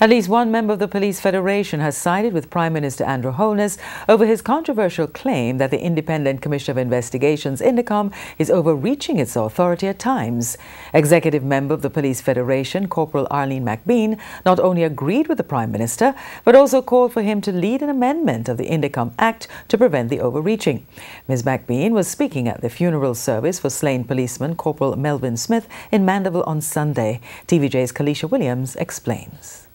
At least one member of the Police Federation has sided with Prime Minister Andrew Holness over his controversial claim that the Independent Commission of Investigations, INDECOM, is overreaching its authority at times. Executive member of the Police Federation, Corporal ARLENE MCBEAN, not only agreed with the Prime Minister, but also called for him to lead an amendment of the INDECOM Act to prevent the overreaching. Ms. MCBEAN was speaking at the funeral service for slain policeman Corporal Melvin Smith in Mandeville on Sunday. TVJ's Kalisha Williams explains.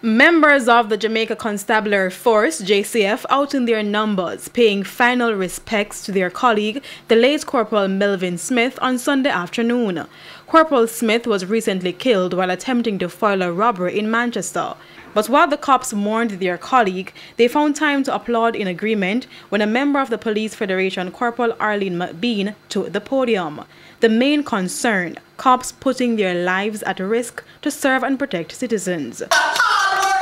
Members of the Jamaica Constabulary Force, JCF, out in their numbers, paying final respects to their colleague, the late Corporal Melvin Smith, on Sunday afternoon. Corporal Smith was recently killed while attempting to foil a robbery in Manchester. But while the cops mourned their colleague, they found time to applaud in agreement when a member of the Police Federation, Corporal ARLENE MCBEAN, took the podium. The main concern, cops putting their lives at risk to serve and protect citizens.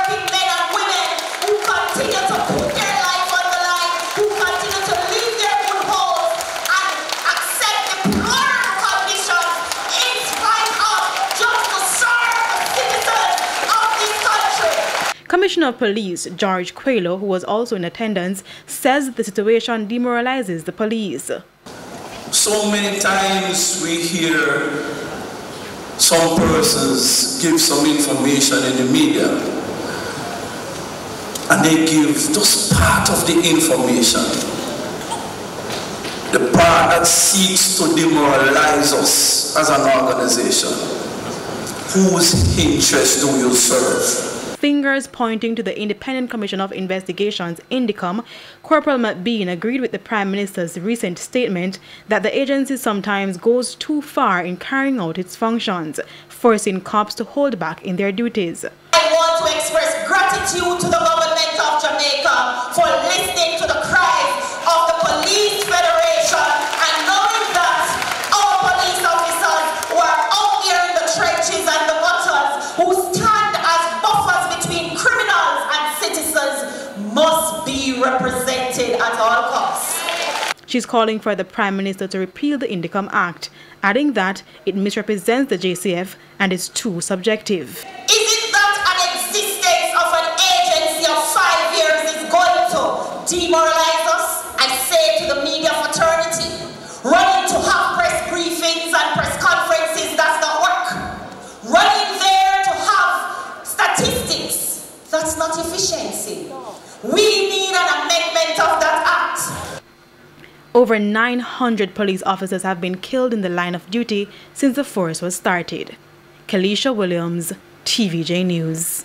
Men and women who continue to put their life on the line, who continue to leave their good homes and accept deplorable conditions in spite of just to serve the citizens of this country. Commissioner of Police George QUALLO, who was also in attendance, says the situation demoralizes the police. So many times we hear some persons give some information in the media, and they give just part of the information, the part that seeks to demoralize us as an organization. Whose interest do you serve? Fingers pointing to the Independent Commission of Investigations, INDECOM, Corporal MCBEAN agreed with the Prime Minister's recent statement that the agency sometimes goes too far in carrying out its functions, forcing cops to hold back in their duties. I want to express gratitude to the government of Jamaica for listening to the cries of the Police Federation and knowing that our police officers who are out here in the trenches and the gutters, who stand as buffers between criminals and citizens, must be represented at all costs. She's calling for the Prime Minister to repeal the INDECOM Act, adding that it misrepresents the JCF and is too subjective. Is it that an existence of an agency of 5 years is going to demoralize us? I say to the media fraternity, running to have press briefings and press conferences does not work. Running there to have statistics, that's not efficiency. We need an amendment of that act. Over 900 police officers have been killed in the line of duty since the force was started. Kalisha Williams, TVJ News.